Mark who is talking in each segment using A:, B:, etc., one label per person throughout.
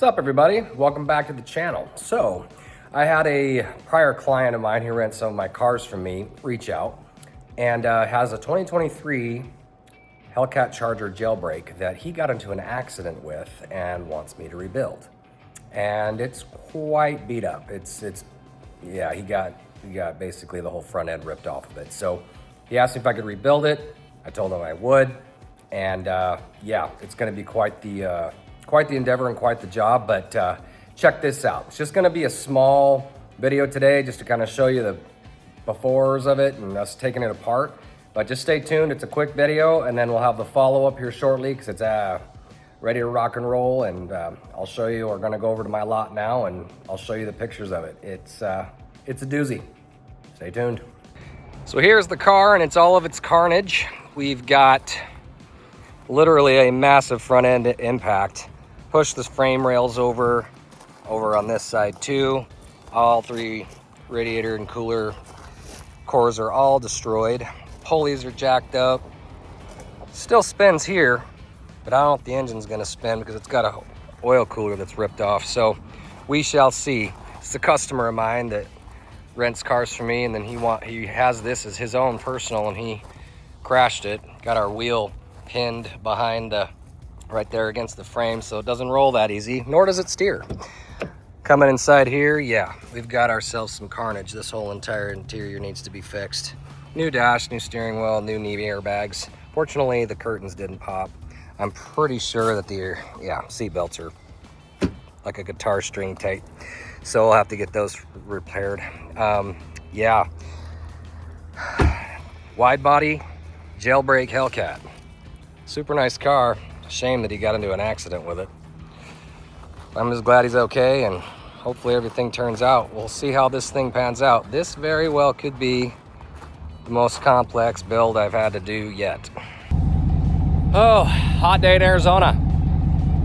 A: What's up, everybody? Welcome back to the channel. So I had a prior client of mine who rents some of my cars from me reach out and has a 2023 Hellcat Charger Jailbreak that he got into an accident with and wants me to rebuild. And it's quite beat up. Yeah, he got basically the whole front end ripped off of it. So he asked me if I could rebuild it. I told him I would. And yeah, it's gonna be quite the endeavor and quite the job, but check this out. It's just gonna be a small video today just to kind of show you the befores of it and us taking it apart. But just stay tuned, it's a quick video, and then we'll have the follow-up here shortly because it's ready to rock and roll, and I'll show you. We're gonna go over to my lot now and I'll show you the pictures of it. It's a doozy. Stay tuned. So here's the car and it's all of its carnage. We've got literally a massive front end impact. Push the frame rails over on this side too. All three radiator and cooler cores are all destroyed. Pulleys are jacked up. Still spins here, but I don't know if the engine's gonna spin because it's got a oil cooler that's ripped off. So we shall see. It's a customer of mine that rents cars from me, and then he has this as his own personal, and he crashed it. Got our wheel pinned behind right there against the frame, so it doesn't roll that easy, nor does it steer. Coming inside here, yeah, we've got ourselves some carnage. This whole entire interior needs to be fixed. New dash, new steering wheel, new knee airbags. Fortunately, the curtains didn't pop. I'm pretty sure that the seat belts are like a guitar string tight, so we'll have to get those repaired. Yeah, wide body jailbreak Hellcat. Super nice car. Shame that he got into an accident with it. I'm just glad he's okay, and hopefully everything turns out. We'll see how this thing pans out. This very well could be the most complex build I've had to do yet. Oh, hot day in Arizona.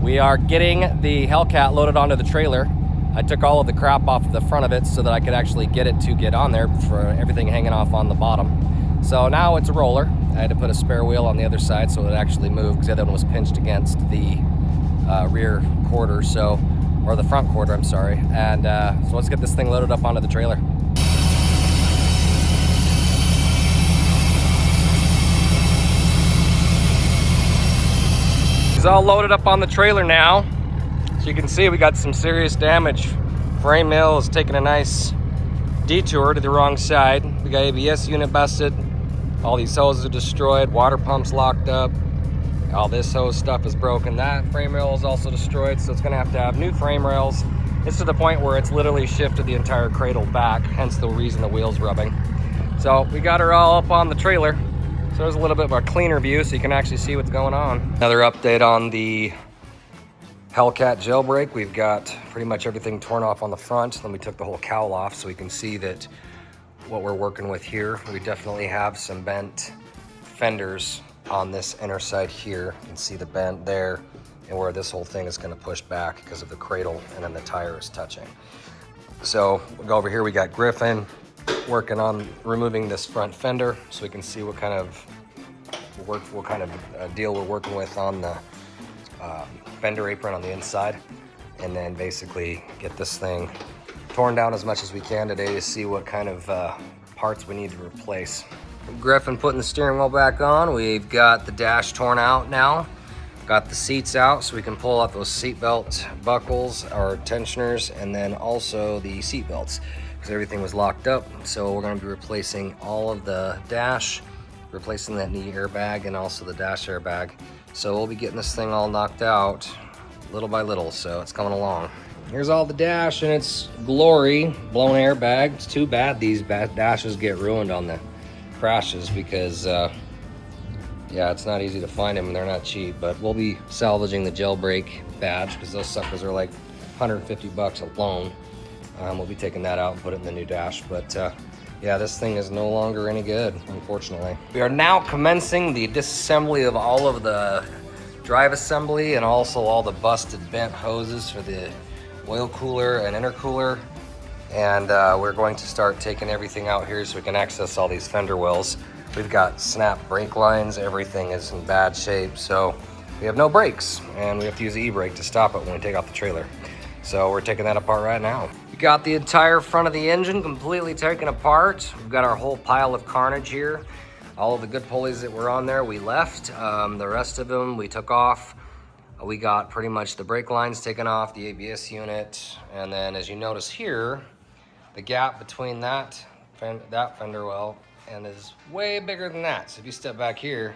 A: We are getting the Hellcat loaded onto the trailer. I took all of the crap off the front of it so that I could actually get it to get on there for everything hanging off on the bottom. So now it's a roller. I had to put a spare wheel on the other side so it actually moved because the other one was pinched against the rear quarter, or the front quarter, I'm sorry. And so let's get this thing loaded up onto the trailer. It's all loaded up on the trailer now. So you can see we got some serious damage. Frame mill is taking a nice detour to the wrong side. We got ABS unit busted. All these hoses are destroyed. Water pumps locked up. All this hose stuff is broken. That frame rail is also destroyed, so it's gonna have to have new frame rails. It's to the point where it's literally shifted the entire cradle back, hence the reason the wheel's rubbing. So we got her all up on the trailer. So there's a little bit of a cleaner view so you can actually see what's going on. Another update on the Hellcat Jailbreak. We've got pretty much everything torn off on the front. Then we took the whole cowl off so we can see that what we're working with here. We definitely have some bent fenders on this inner side here. You can see the bend there and where this whole thing is going to push back because of the cradle and then the tire is touching. So we'll go over here. We got Griffin working on removing this front fender so we can see what kind of deal we're working with on the fender apron on the inside, and then basically get this thing torn down as much as we can today to see what kind of parts we need to replace. Griffin putting the steering wheel back on. We've got the dash torn out now. Got the seats out so we can pull out those seat belt buckles or tensioners, and then also the seat belts because everything was locked up. So we're going to be replacing all of the dash, replacing that knee airbag, and also the dash airbag. So we'll be getting this thing all knocked out little by little, so it's coming along. Here's all the dash in its glory, blown airbag. It's too bad these dashes get ruined on the crashes because yeah, it's not easy to find them and they're not cheap, but we'll be salvaging the jailbreak badge because those suckers are like 150 bucks alone. We'll be taking that out and put it in the new dash, but yeah, this thing is no longer any good, unfortunately. We are now commencing the disassembly of all of the drive assembly and also all the busted bent hoses for the oil cooler and intercooler. And we're going to start taking everything out here so we can access all these fender wells. We've got snap brake lines, everything is in bad shape, so we have no brakes and we have to use the e-brake to stop it when we take off the trailer. So we're taking that apart right now. We got the entire front of the engine completely taken apart. We've got our whole pile of carnage here. All of the good pulleys that were on there, we left. The rest of them we took off. We got pretty much the brake lines taken off, the ABS unit, and then as you notice here, the gap between that fender well and is way bigger than that. So if you step back here,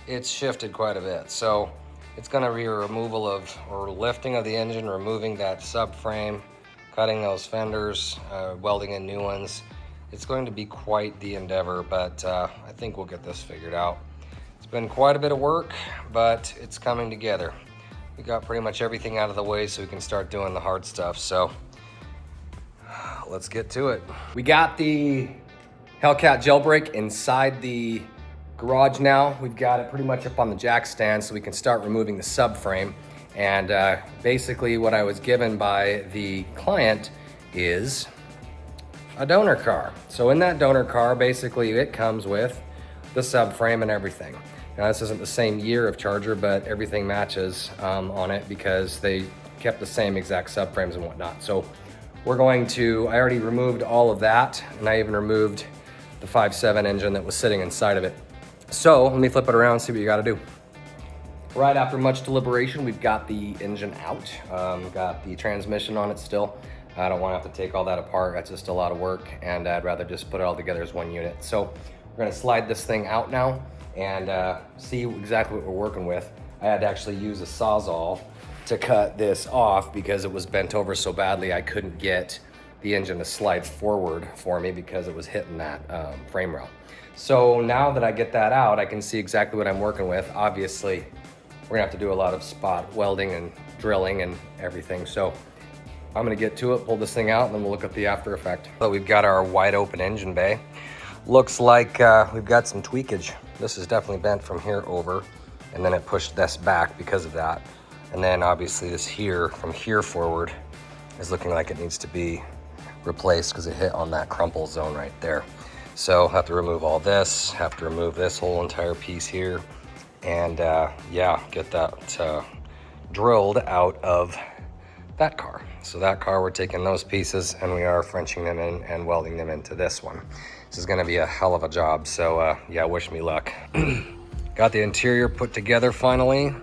A: it's shifted quite a bit. So it's gonna be a removal of, or lifting of the engine, removing that subframe, cutting those fenders, welding in new ones. It's going to be quite the endeavor, but I think we'll get this figured out. It's been quite a bit of work, but it's coming together. We got pretty much everything out of the way so we can start doing the hard stuff. So let's get to it. We got the Hellcat Jailbreak inside the garage now. We've got it pretty much up on the jack stand so we can start removing the subframe. And basically what I was given by the client is a donor car. So in that donor car, basically it comes with the subframe and everything. Now this isn't the same year of Charger, but everything matches on it because they kept the same exact subframes and whatnot. So we're going to, I already removed all of that, and I even removed the 5.7 engine that was sitting inside of it. So let me flip it around and see what you gotta do. Right after much deliberation, we've got the engine out. Got the transmission on it still. I don't want to have to take all that apart. That's just a lot of work, and I'd rather just put it all together as one unit. So we're gonna slide this thing out now and see exactly what we're working with. I had to actually use a Sawzall to cut this off because it was bent over so badly I couldn't get the engine to slide forward for me because it was hitting that frame rail. So now that I get that out, I can see exactly what I'm working with. Obviously, we're gonna have to do a lot of spot welding and drilling and everything. So I'm gonna get to it, pull this thing out, and then we'll look at the after effect. So we've got our wide open engine bay. Looks like we've got some tweakage. This is definitely bent from here over, and then it pushed this back because of that. And then obviously this here, from here forward, is looking like it needs to be replaced because it hit on that crumple zone right there. So have to remove all this, have to remove this whole entire piece here, and yeah, get that drilled out of that car. So that car, we're taking those pieces and we are Frenching them in and welding them into this one. This is gonna be a hell of a job, so yeah, wish me luck. Got the interior put together finally.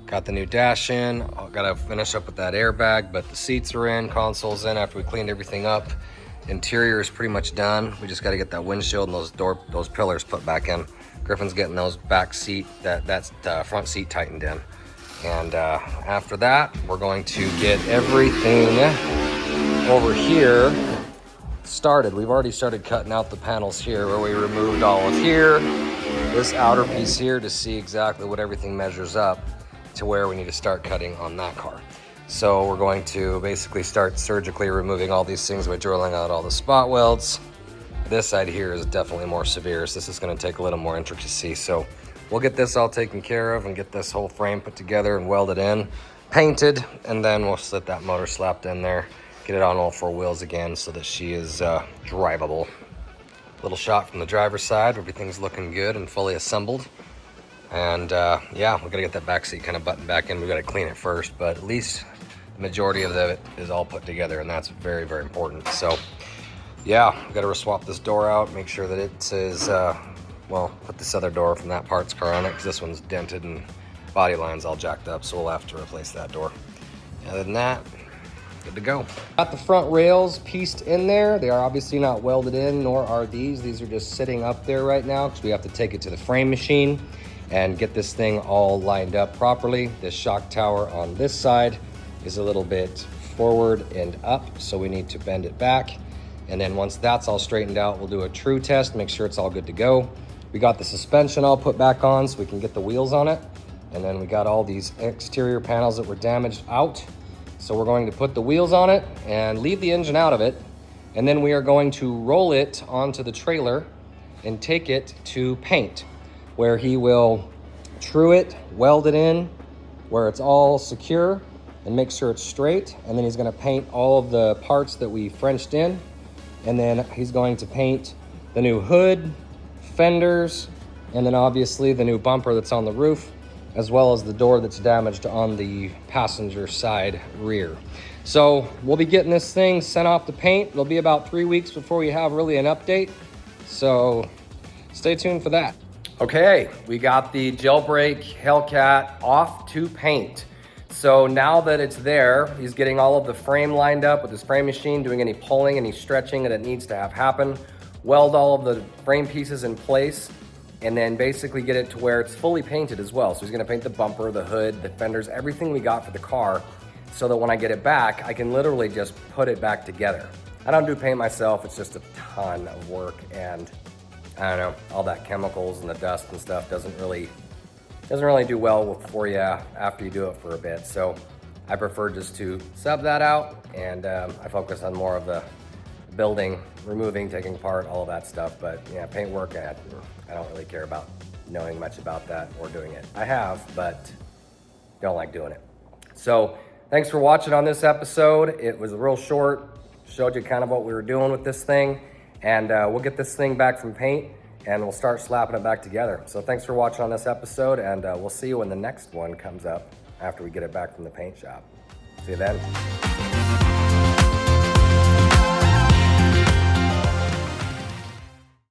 A: Got the new dash in. Gotta finish up with that airbag, but the seats are in, console's in after we cleaned everything up. Interior is pretty much done. We just gotta get that windshield and those pillars put back in. Griffin's getting those back seat, that's front seat tightened in. And after that, we're going to get everything over here started. We've already started cutting out the panels here where we removed all of here, this outer piece here to see exactly what everything measures up to where we need to start cutting on that car. So we're going to basically start surgically removing all these things by drilling out all the spot welds. This side here is definitely more severe, so this is gonna take a little more intricacy. So we'll get this all taken care of and get this whole frame put together and welded in, painted, and then we'll slip that motor slapped in there, get it on all four wheels again so that she is drivable. Little shot from the driver's side, everything's looking good and fully assembled. And yeah, we gotta get that back seat kind of buttoned back in. We gotta clean it first, but at least the majority of it is all put together, and that's very, very important. So yeah, we gotta swap this door out, make sure that it is, well, put this other door from that parts car on it because this one's dented and body line's all jacked up, so we'll have to replace that door. Other than that, good to go. Got the front rails pieced in there. They are obviously not welded in, nor are these. These are just sitting up there right now because we have to take it to the frame machine and get this thing all lined up properly. This shock tower on this side is a little bit forward and up, so we need to bend it back. And then once that's all straightened out, we'll do a true test, make sure it's all good to go. We got the suspension all put back on so we can get the wheels on it. And then we got all these exterior panels that were damaged out. So we're going to put the wheels on it and leave the engine out of it. And then we are going to roll it onto the trailer and take it to paint, where he will true it, weld it in, where it's all secure, and make sure it's straight. And then he's gonna paint all of the parts that we Frenched in. And then he's going to paint the new hood, fenders, and then obviously the new bumper that's on the roof, as well as the door that's damaged on the passenger side rear. So we'll be getting this thing sent off to paint. It'll be about 3 weeks before we have really an update. So stay tuned for that. Okay, we got the Jailbreak Hellcat off to paint. So now that it's there, he's getting all of the frame lined up with his frame machine, doing any pulling, any stretching that it needs to have happen, weld all of the frame pieces in place, and then basically get it to where it's fully painted as well. So he's gonna paint the bumper, the hood, the fenders, everything we got for the car, so that when I get it back, I can literally just put it back together. I don't do paint myself, it's just a ton of work, and I don't know, all that chemicals and the dust and stuff doesn't really do well for you after you do it for a bit. So I prefer just to sub that out, and I focus on more of the building, removing, taking apart, all of that stuff. But yeah, paint work, I don't really care about knowing much about that or doing it. I have, but don't like doing it. So thanks for watching on this episode. It was real short, showed you kind of what we were doing with this thing, and we'll get this thing back from paint and we'll start slapping it back together. So thanks for watching on this episode, and we'll see you when the next one comes up after we get it back from the paint shop. See you then.